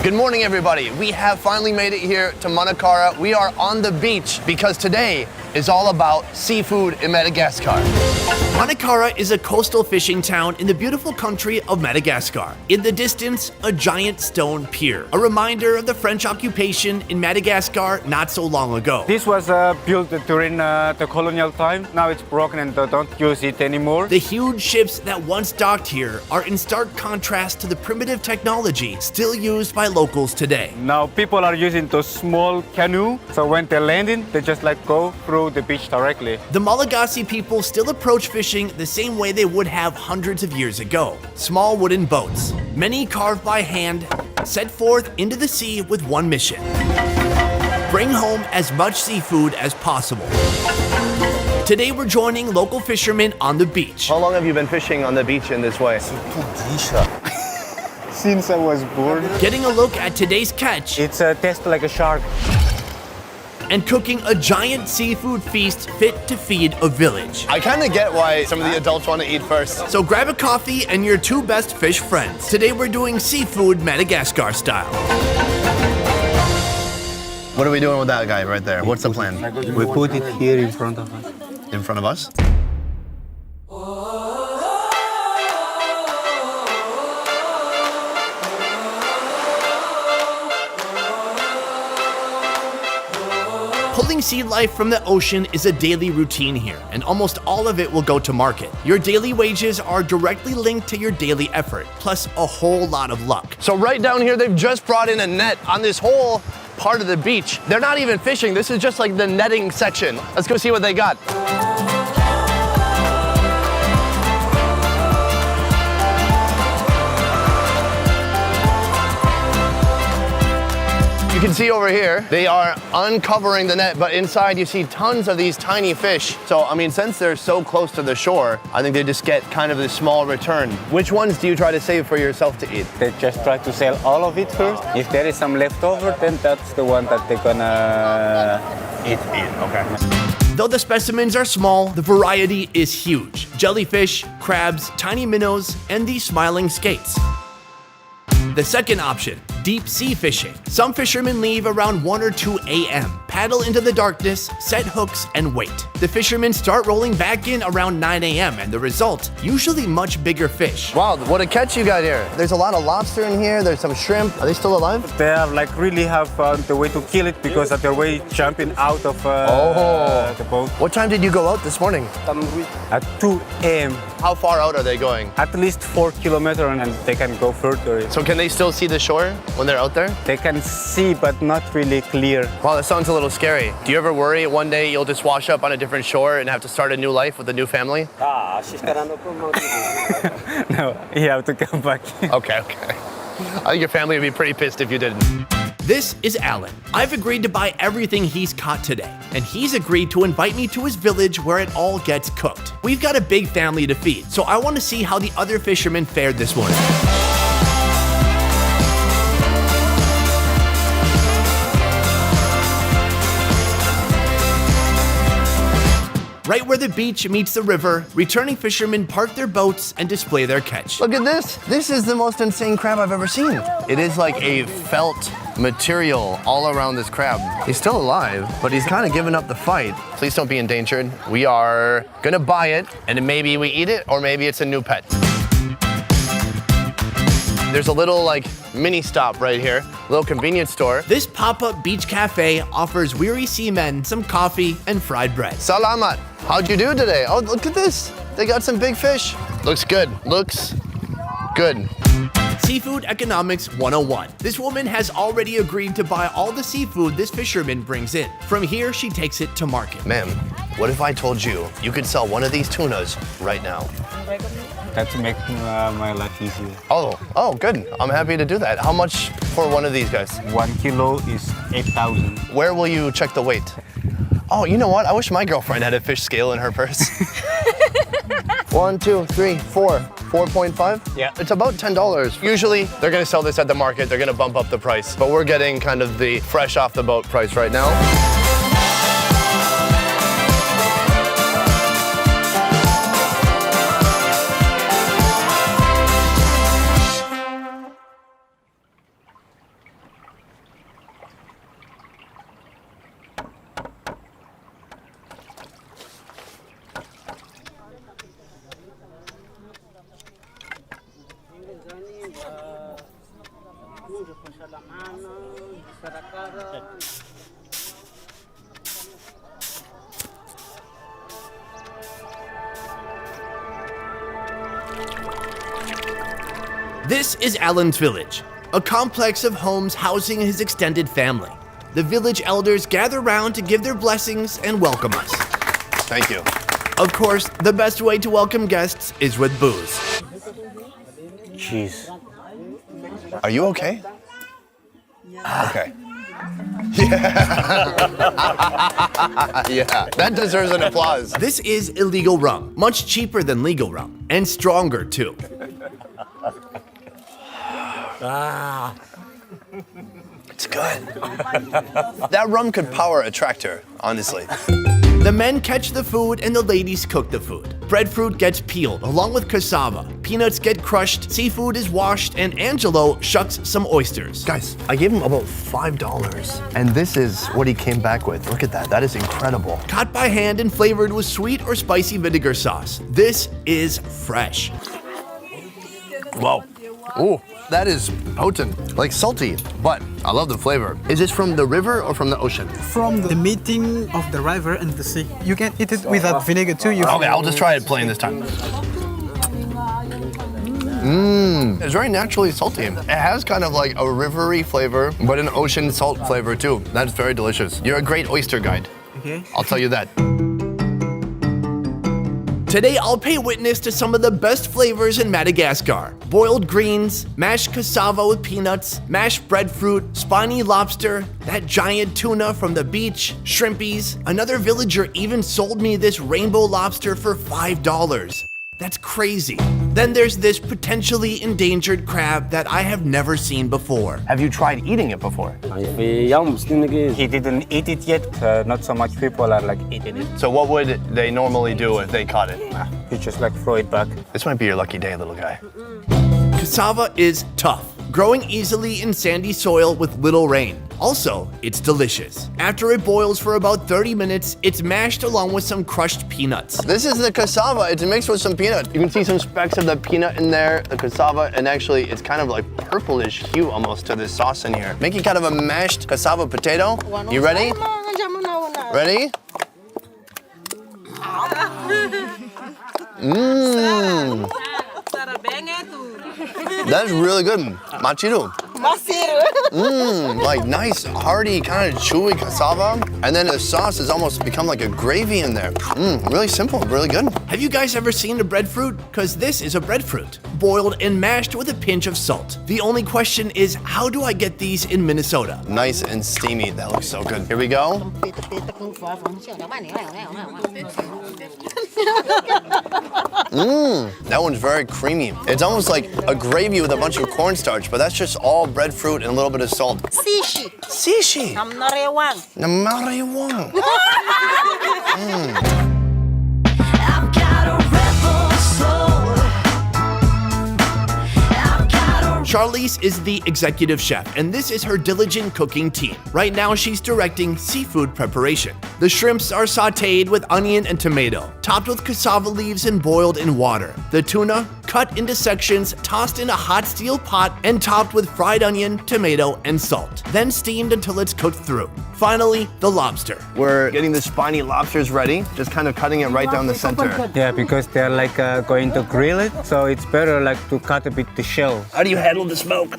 Good morning, everybody. We have finally made it here to Manakara. We are on the beach because today is all about seafood in Madagascar. Manakara is a coastal fishing town in the beautiful country of Madagascar. In the distance, a giant stone pier, a reminder of the French occupation in Madagascar not so long ago. This was built during the colonial time. Now it's broken and they don't use it anymore. The huge ships that once docked here are in stark contrast to the primitive technology still used by locals today. Now people are using those small canoe, so when they're landing, they just go through the beach directly. The Malagasy people still approach fishing the same way they would have hundreds of years ago. Small wooden boats, many carved by hand, set forth into the sea with one mission: bring home as much seafood as possible. Today we're joining local fishermen on the beach. How long have you been fishing on the beach in this way? Since I was born. Getting a look at today's catch. It's tastes like a shark. And cooking a giant seafood feast fit to feed a village. I kind of get why some of the adults want to eat first. So grab a coffee and your two best fish friends. Today we're doing seafood Madagascar style. What are we doing with that guy right there? What's the plan? We put it here in front of us. In front of us? Pulling sea life from the ocean is a daily routine here, and almost all of it will go to market. Your daily wages are directly linked to your daily effort, plus a whole lot of luck. So right down here, they've just brought in a net on this whole part of the beach. They're not even fishing. This is just like the netting section. Let's go see what they got. You can see over here, they are uncovering the net, but inside you see tons of these tiny fish. So, I mean, since they're so close to the shore, I think they just get kind of this small return. Which ones do you try to save for yourself to eat? They just try to sell all of it first. If there is some left over, then that's the one that they're gonna eat. Okay. Though the specimens are small, the variety is huge. Jellyfish, crabs, tiny minnows, and these smiling skates. The second option, deep sea fishing. Some fishermen leave around 1 or 2 a.m., paddle into the darkness, set hooks, and wait. The fishermen start rolling back in around 9 a.m., and the result, usually much bigger fish. Wow, what a catch you got here. There's a lot of lobster in here, there's some shrimp. Are they still alive? They are really have the way to kill it because of their way jumping out of the boat. What time did you go out this morning? At 2 a.m. How far out are they going? At least 4 kilometers, and they can go further. So can they still see the shore when they're out there? They can see, but not really clear. Wow, that sounds a little scary. Do you ever worry one day you'll just wash up on a different shore and have to start a new life with a new family? No, you have to come back. Okay. I think your family would be pretty pissed if you didn't. This is Alan. I've agreed to buy everything he's caught today, and he's agreed to invite me to his village where it all gets cooked. We've got a big family to feed, so I want to see how the other fishermen fared this morning. Right where the beach meets the river, returning fishermen park their boats and display their catch. Look at this. This is the most insane crab I've ever seen. It is like a felt material all around this crab. He's still alive, but he's kind of given up the fight. Please don't be endangered. We are gonna buy it, and maybe we eat it, or maybe it's a new pet. There's a little mini stop right here, a little convenience store. This pop-up beach cafe offers weary seamen some coffee and fried bread. Salamat. How'd you do today? Oh, look at this. They got some big fish. Looks good. Looks good. Seafood Economics 101. This woman has already agreed to buy all the seafood this fisherman brings in. From here, she takes it to market. Ma'am, what if I told you you could sell one of these tunas right now? That makes my life easier. Oh, good. I'm happy to do that. How much for one of these guys? 1 kilo is 8,000. Where will you check the weight? Oh, you know what? I wish my girlfriend had a fish scale in her purse. 1, 2, 3, 4. 4.5? Yeah. It's about $10. Usually, they're gonna sell this at the market. They're gonna bump up the price. But we're getting kind of the fresh off the boat price right now. This is Alan's village, a complex of homes housing his extended family. The village elders gather round to give their blessings and welcome us. Thank you. Of course, the best way to welcome guests is with booze. Cheese. Are you okay? Okay. Yeah. Yeah, that deserves an applause. This is illegal rum, much cheaper than legal rum, and stronger too. It's good. That rum could power a tractor, honestly. The men catch the food and the ladies cook the food. Breadfruit gets peeled along with cassava. Peanuts get crushed, seafood is washed, and Angelo shucks some oysters. Guys, I gave him about $5, and this is what he came back with. Look at that. That is incredible. Caught by hand and flavored with sweet or spicy vinegar sauce. This is fresh. Whoa. Ooh, that is potent, like salty, but I love the flavor. Is this from the river or from the ocean? From the meeting of the river and the sea. You can eat it without vinegar too. Okay, I'll just try it plain this time. It's very naturally salty. It has kind of like a rivery flavor, but an ocean salt flavor too. That's very delicious. You're a great oyster guide. Okay. I'll tell you that. Today, I'll pay witness to some of the best flavors in Madagascar. Boiled greens, mashed cassava with peanuts, mashed breadfruit, spiny lobster, that giant tuna from the beach, shrimpies. Another villager even sold me this rainbow lobster for $5. That's crazy. Then there's this potentially endangered crab that I have never seen before. Have you tried eating it before? He didn't eat it yet. Not so much people are like eating it. So what would they normally do if they caught it? You just like throw it back. This might be your lucky day, little guy. Cassava is tough, growing easily in sandy soil with little rain. Also, it's delicious. After it boils for about 30 minutes, it's mashed along with some crushed peanuts. This is the cassava. It's mixed with some peanut. You can see some specks of the peanut in there, the cassava, and actually it's kind of like purplish hue almost to this sauce in here. Making kind of a mashed cassava potato. You ready? Ready? Mmm. That's really good. Machiru. Like nice, hearty, kind of chewy cassava. And then the sauce has almost become like a gravy in there. Really simple, really good. Have you guys ever seen a breadfruit? Because this is a breadfruit, boiled and mashed with a pinch of salt. The only question is, how do I get these in Minnesota? Nice and steamy. That looks so good. Here we go. That one's very creamy. It's almost like a gravy with a bunch of cornstarch, but that's just all breadfruit and a little bit of salt. Sishi. Sishi. Namnarewang. Namariwang. I've got a rebel soul. I've got a Charlize is the executive chef, and this is her diligent cooking team. Right now, she's directing seafood preparation. The shrimps are sauteed with onion and tomato, topped with cassava leaves and boiled in water. The tuna, cut into sections, tossed in a hot steel pot, and topped with fried onion, tomato, and salt. Then steamed until it's cooked through. Finally, the lobster. We're getting the spiny lobsters ready, just kind of cutting it right down the center. Yeah, because they're like going to grill it, so it's better like to cut a bit the shell. How do you handle the smoke?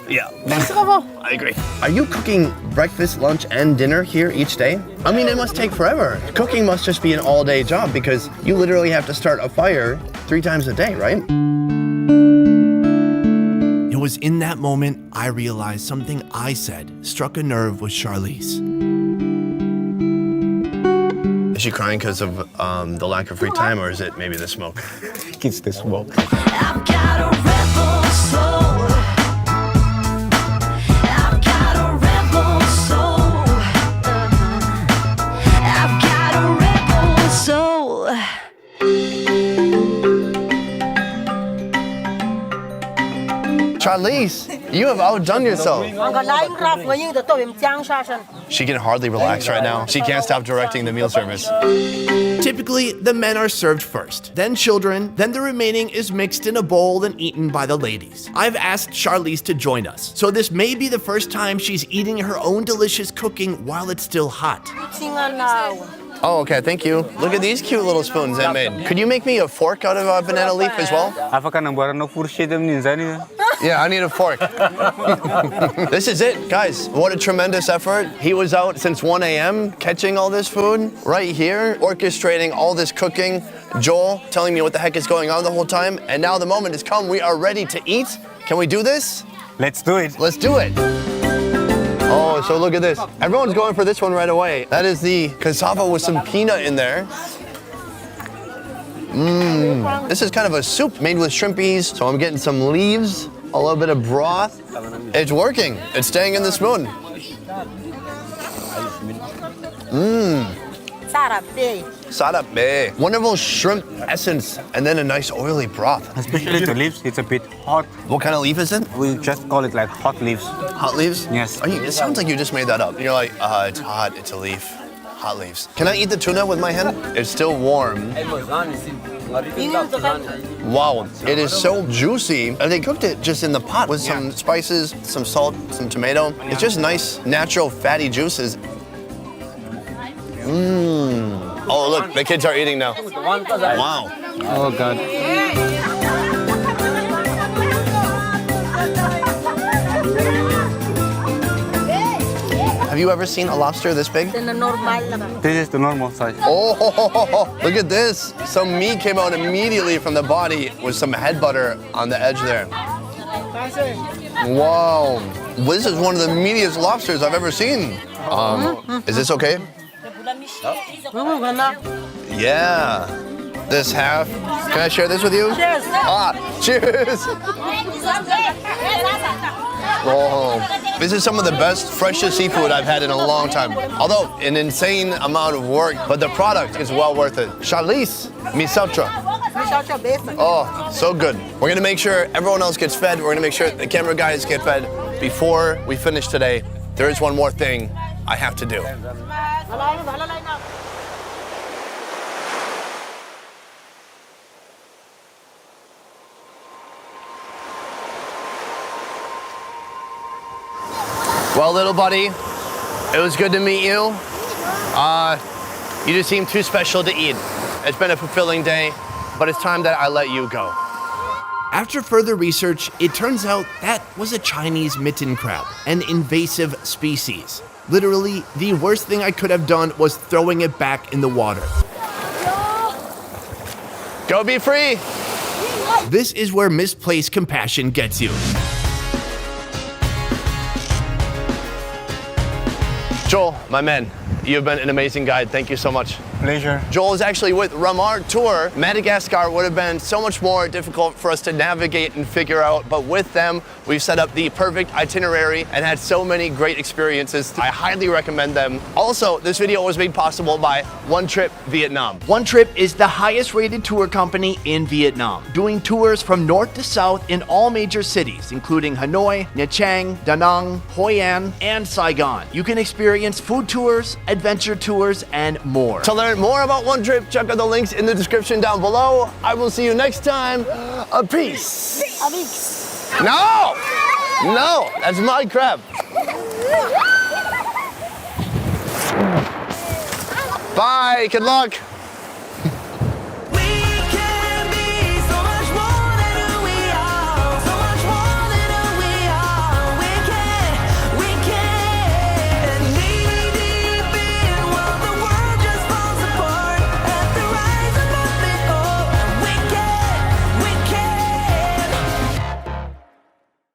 Yeah, I agree. Are you cooking breakfast, lunch, and dinner here each day? I mean, it must take forever. Cooking must just be an all-day job because you literally have to start a fire 3 times a day, right? It was in that moment I realized something I said struck a nerve with Charlize. Is she crying because of the lack of free time, or is it maybe the smoke? It's the smoke. I've got a rebel soul. I've got a rebel soul. I've got a rebel soul. Charlize, you have outdone yourself. She can hardly relax right now. She can't stop directing the meal service. Typically, the men are served first, then children, then the remaining is mixed in a bowl and eaten by the ladies. I've asked Charlize to join us, so this may be the first time she's eating her own delicious cooking while it's still hot. Oh, okay, thank you. Look at these cute little spoons I made. Could you make me a fork out of a banana leaf as well? Yeah, I need a fork. This is it, guys. What a tremendous effort. He was out since 1 a.m. catching all this food right here, orchestrating all this cooking. Joel telling me what the heck is going on the whole time. And now the moment has come. We are ready to eat. Can we do this? Let's do it. Let's do it. Oh, so look at this. Everyone's going for this one right away. That is the cassava with some peanut in there. This is kind of a soup made with shrimpies. So I'm getting some leaves, a little bit of broth. It's working. It's staying in the spoon. Sarape. Wonderful shrimp essence and then a nice oily broth. Especially the leaves, it's a bit hot. What kind of leaf is it? We just call it like hot leaves. Hot leaves? Yes. It sounds like you just made that up. You're like, it's hot, it's a leaf. Hot leaves. Can I eat the tuna with my hand? It's still warm. Wow, it is so juicy. And they cooked it just in the pot with some spices, some salt, some tomato. It's just nice, natural, fatty juices. Oh, look, the kids are eating now. Wow. Oh, God. Have you ever seen a lobster this big? This is the normal size. Oh, look at this. Some meat came out immediately from the body with some head butter on the edge there. Wow. This is one of the meatiest lobsters I've ever seen. Is this okay? Yeah. This half. Can I share this with you? Cheers. Cheers. Oh, this is some of the best, freshest seafood I've had in a long time. Although an insane amount of work, but the product is well worth it. Charlize, misautra. Oh, so good. We're gonna make sure everyone else gets fed. We're gonna make sure the camera guys get fed. Before we finish today, there is one more thing I have to do. Well, little buddy, it was good to meet you. You just seem too special to eat. It's been a fulfilling day, but it's time that I let you go. After further research, it turns out that was a Chinese mitten crab, an invasive species. Literally, the worst thing I could have done was throwing it back in the water. Go be free. This is where misplaced compassion gets you. Joel, my man, you've been an amazing guide. Thank you so much. Pleasure. Joel is actually with Ramar Tour. Madagascar would have been so much more difficult for us to navigate and figure out, but with them, we've set up the perfect itinerary and had so many great experiences. I highly recommend them. Also, this video was made possible by One Trip Vietnam. One Trip is the highest rated tour company in Vietnam, doing tours from north to south in all major cities, including Hanoi, Nha Trang, Da Nang, Hoi An, and Saigon. You can experience food tours, adventure tours, and more. To learn more about One Trip, check out the links in the description down below. I will see you next time. Peace. No! No, that's my crab. Bye, good luck.